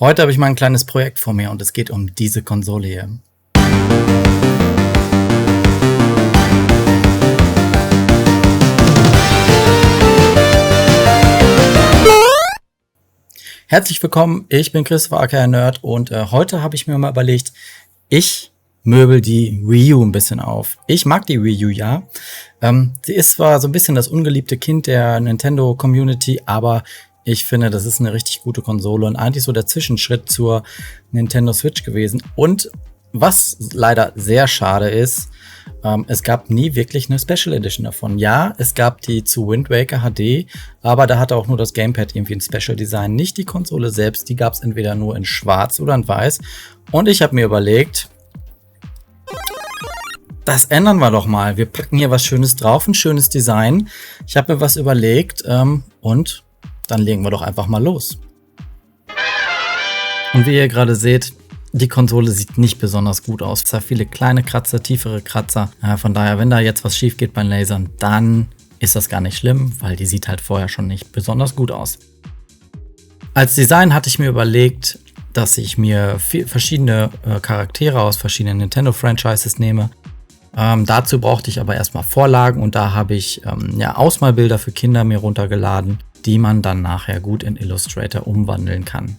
Heute habe ich mal ein kleines Projekt vor mir und es geht um diese Konsole hier. Herzlich willkommen, ich bin Christopher aka Nerd und heute habe ich mir mal überlegt, ich möbel die Wii U ein bisschen auf. Ich mag die Wii U, ja. Sie ist zwar so ein bisschen das ungeliebte Kind der Nintendo-Community, aber ich finde, das ist eine richtig gute Konsole und eigentlich so der Zwischenschritt zur Nintendo Switch gewesen. Und was leider sehr schade ist, es gab nie wirklich eine Special Edition davon. Ja, es gab die zu Wind Waker HD, aber da hatte auch nur das Gamepad irgendwie ein Special Design. Nicht die Konsole selbst, die gab es entweder nur in schwarz oder in weiß. Und ich habe mir überlegt, das ändern wir doch mal. Wir packen hier was Schönes drauf, ein schönes Design. Ich habe mir was überlegt und dann legen wir doch einfach mal los. Und wie ihr gerade seht, die Konsole sieht nicht besonders gut aus. Es hat viele kleine Kratzer, tiefere Kratzer. Von daher, wenn da jetzt was schief geht beim Lasern, dann ist das gar nicht schlimm, weil die sieht halt vorher schon nicht besonders gut aus. Als Design hatte ich mir überlegt, dass ich mir verschiedene Charaktere aus verschiedenen Nintendo-Franchises nehme. Dazu brauchte ich aber erstmal Vorlagen und da habe ich Ausmalbilder für Kinder mir runtergeladen, die man dann nachher gut in Illustrator umwandeln kann.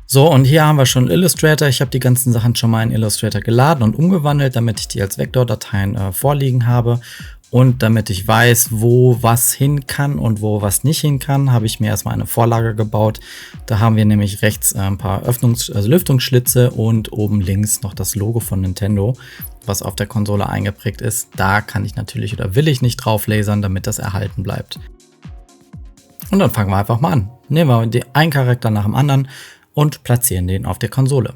So, und hier haben wir schon Illustrator. Ich habe die ganzen Sachen schon mal in Illustrator geladen und umgewandelt, damit ich die als Vektordateien vorliegen habe. Und damit ich weiß, wo was hin kann und wo was nicht hin kann, habe ich mir erstmal eine Vorlage gebaut. Da haben wir nämlich rechts ein paar Lüftungsschlitze und oben links noch das Logo von Nintendo, was auf der Konsole eingeprägt ist. Da kann ich natürlich oder will ich nicht drauf lasern, damit das erhalten bleibt. Und dann fangen wir einfach mal an. Nehmen wir einen Charakter nach dem anderen und platzieren den auf der Konsole.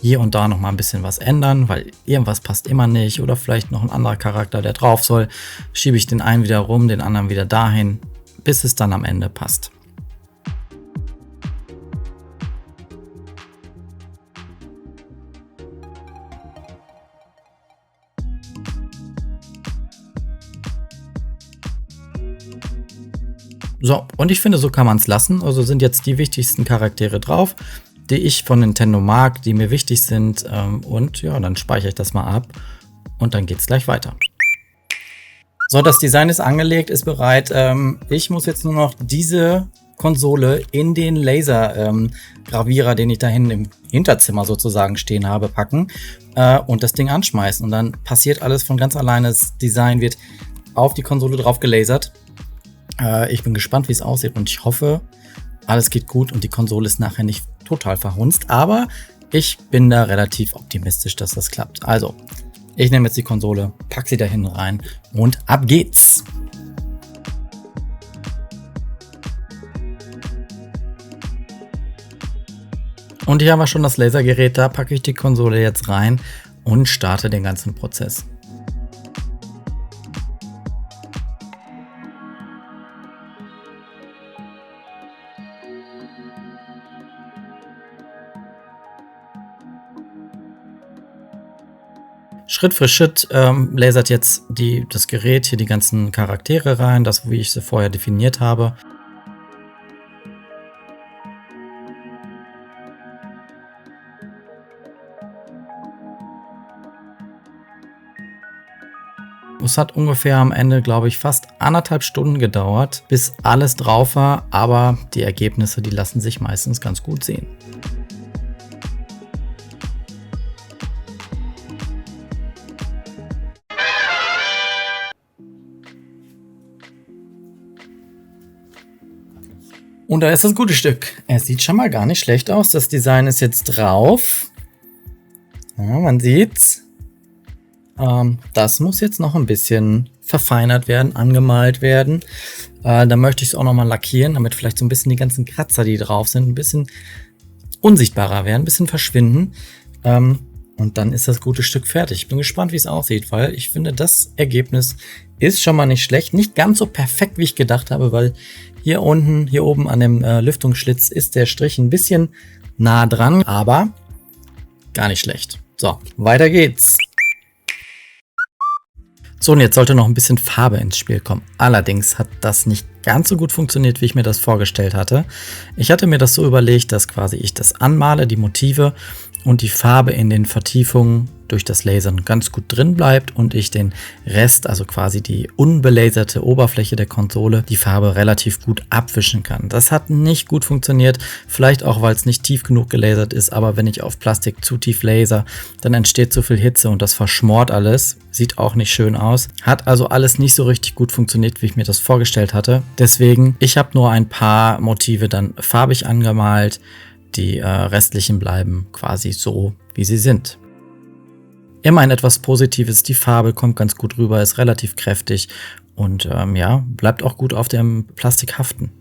Hier und da noch mal ein bisschen was ändern, weil irgendwas passt immer nicht oder vielleicht noch ein anderer Charakter, der drauf soll. Schiebe ich den einen wieder rum, den anderen wieder dahin, bis es dann am Ende passt. So, und ich finde, so kann man es lassen. Also sind jetzt die wichtigsten Charaktere drauf, die ich von Nintendo mag, die mir wichtig sind. Und ja, dann speichere ich das mal ab und dann geht es gleich weiter. So, das Design ist angelegt, ist bereit. Ich muss jetzt nur noch diese Konsole in den Laser-Gravierer, den ich da hinten im Hinterzimmer sozusagen stehen habe, packen und das Ding anschmeißen. Und dann passiert alles von ganz alleine. Das Design wird auf die Konsole drauf gelasert. Ich bin gespannt, wie es aussieht und ich hoffe, alles geht gut und die Konsole ist nachher nicht total verhunzt, aber ich bin da relativ optimistisch, dass das klappt. Also, ich nehme jetzt die Konsole, pack sie da hinten rein und ab geht's! Und hier haben wir schon das Lasergerät, da packe ich die Konsole jetzt rein und starte den ganzen Prozess. Schritt für Schritt lasert jetzt das Gerät hier die ganzen Charaktere rein, das wie ich sie vorher definiert habe. Es hat ungefähr am Ende, glaube ich, fast 1,5 Stunden gedauert, bis alles drauf war, aber die Ergebnisse, die lassen sich meistens ganz gut sehen. Und da ist das gute Stück. Es sieht schon mal gar nicht schlecht aus. Das Design ist jetzt drauf. Ja, man sieht's. Das muss jetzt noch ein bisschen verfeinert werden, angemalt werden. Dann möchte ich es auch nochmal lackieren, damit vielleicht so ein bisschen die ganzen Kratzer, die drauf sind, ein bisschen unsichtbarer werden, ein bisschen verschwinden. Und dann ist das gute Stück fertig. Ich bin gespannt, wie es aussieht, weil ich finde, das Ergebnis ist schon mal nicht schlecht. Nicht ganz so perfekt, wie ich gedacht habe, weil hier unten, hier oben an dem Lüftungsschlitz ist der Strich ein bisschen nah dran, aber gar nicht schlecht. So, weiter geht's. So, und jetzt sollte noch ein bisschen Farbe ins Spiel kommen. Allerdings hat das nicht ganz so gut funktioniert, wie ich mir das vorgestellt hatte. Ich hatte mir das so überlegt, dass quasi ich das anmale, die Motive und die Farbe in den Vertiefungen durch das Lasern ganz gut drin bleibt und ich den Rest, also quasi die unbelaserte Oberfläche der Konsole, die Farbe relativ gut abwischen kann. Das hat nicht gut funktioniert, vielleicht auch, weil es nicht tief genug gelasert ist, aber wenn ich auf Plastik zu tief laser, dann entsteht zu viel Hitze und das verschmort alles, sieht auch nicht schön aus. Hat also alles nicht so richtig gut funktioniert, wie ich mir das vorgestellt hatte. Deswegen, ich habe nur ein paar Motive dann farbig angemalt, die restlichen bleiben quasi so, wie sie sind. Immerhin etwas Positives, die Farbe kommt ganz gut rüber, ist relativ kräftig und ja, bleibt auch gut auf dem Plastik haften.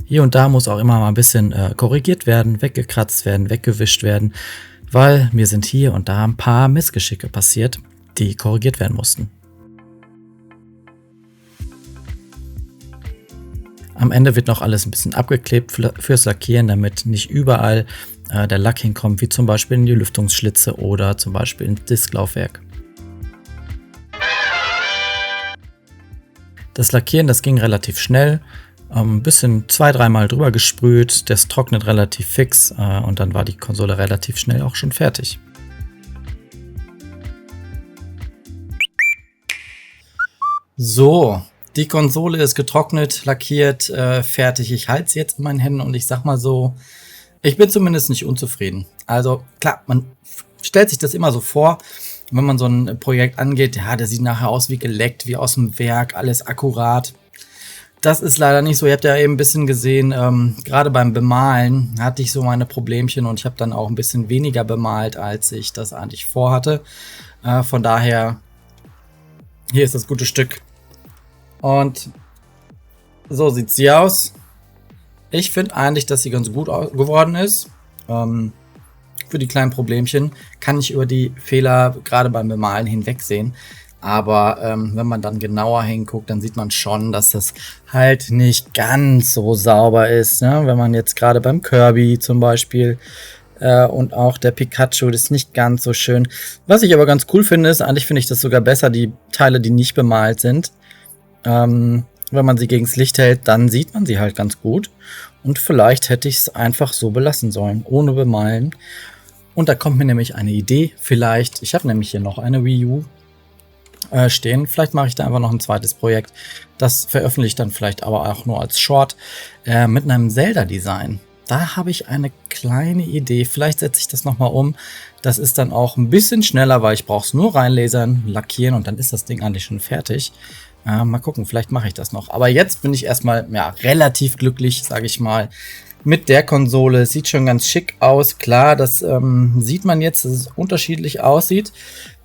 Hier und da muss auch immer mal ein bisschen korrigiert werden, weggekratzt werden, weggewischt werden, weil mir sind hier und da ein paar Missgeschicke passiert, die korrigiert werden mussten. Am Ende wird noch alles ein bisschen abgeklebt fürs Lackieren, damit nicht überall der Lack hinkommt, wie zum Beispiel in die Lüftungsschlitze oder zum Beispiel ins Disklaufwerk. Das Lackieren, das ging relativ schnell, ein bisschen 2-3 Mal drüber gesprüht, das trocknet relativ fix und dann war die Konsole relativ schnell auch schon fertig. So, die Konsole ist getrocknet, lackiert, fertig. Ich halte sie jetzt in meinen Händen und ich sag mal so, ich bin zumindest nicht unzufrieden. Also klar, man stellt sich das immer so vor, wenn man so ein Projekt angeht, ja, der sieht nachher aus wie geleckt, wie aus dem Werk, alles akkurat. Das ist leider nicht so. Ihr habt ja eben ein bisschen gesehen, gerade beim Bemalen hatte ich so meine Problemchen und ich habe dann auch ein bisschen weniger bemalt, als ich das eigentlich vorhatte. Von daher, hier ist das gute Stück. Und so sieht sie aus. Ich finde eigentlich, dass sie ganz gut geworden ist. Für die kleinen Problemchen kann ich über die Fehler gerade beim Bemalen hinwegsehen. Aber wenn man dann genauer hinguckt, dann sieht man schon, dass das halt nicht ganz so sauber ist. Ne? Wenn man jetzt gerade beim Kirby zum Beispiel und auch der Pikachu, das ist nicht ganz so schön. Was ich aber ganz cool finde, ist, eigentlich finde ich das sogar besser, die Teile, die nicht bemalt sind. Wenn man sie gegens Licht hält, dann sieht man sie halt ganz gut. Und vielleicht hätte ich es einfach so belassen sollen, ohne bemalen. Und da kommt mir nämlich eine Idee. Vielleicht, ich habe nämlich hier noch eine Wii U stehen. Vielleicht mache ich da einfach noch ein zweites Projekt. Das veröffentliche ich dann vielleicht aber auch nur als Short mit einem Zelda-Design. Da habe ich eine kleine Idee. Vielleicht setze ich das nochmal um. Das ist dann auch ein bisschen schneller, weil ich brauche es nur reinlasern, lackieren und dann ist das Ding eigentlich schon fertig. Mal gucken, vielleicht mache ich das noch. Aber jetzt bin ich erstmal ja, relativ glücklich, sage ich mal, mit der Konsole. Sieht schon ganz schick aus. Klar, das sieht man jetzt, dass es unterschiedlich aussieht.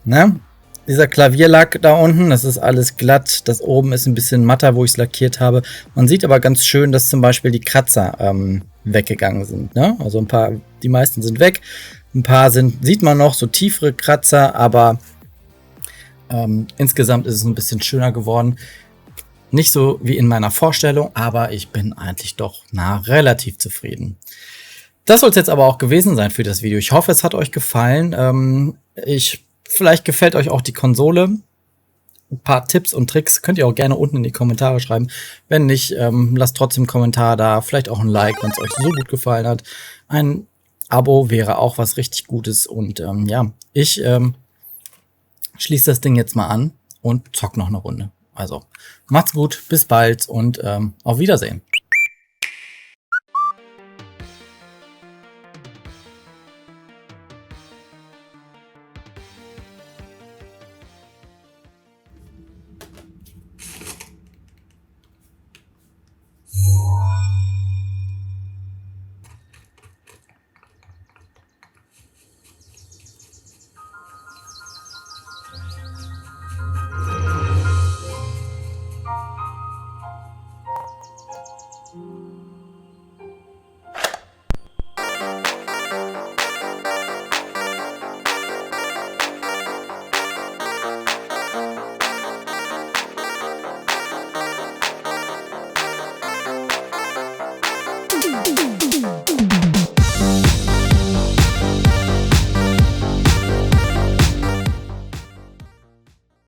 Ne? Dieser Klavierlack da unten, das ist alles glatt. Das oben ist ein bisschen matter, wo ich es lackiert habe. Man sieht aber ganz schön, dass zum Beispiel die Kratzer weggegangen sind. Ne? Also ein paar, die meisten sind weg. Ein paar sieht man noch, so tiefere Kratzer, aber insgesamt ist es ein bisschen schöner geworden. Nicht so wie in meiner Vorstellung, aber ich bin eigentlich doch relativ zufrieden. Das soll es jetzt aber auch gewesen sein für das Video. Ich hoffe, es hat euch gefallen. Vielleicht gefällt euch auch die Konsole. Ein paar Tipps und Tricks könnt ihr auch gerne unten in die Kommentare schreiben. Wenn nicht, lasst trotzdem einen Kommentar da. Vielleicht auch ein Like, wenn es euch so gut gefallen hat. Ein Abo wäre auch was richtig Gutes. Und ja, ich schließe das Ding jetzt mal an und zock noch eine Runde. Also, macht's gut, bis bald und auf Wiedersehen. Tschüss.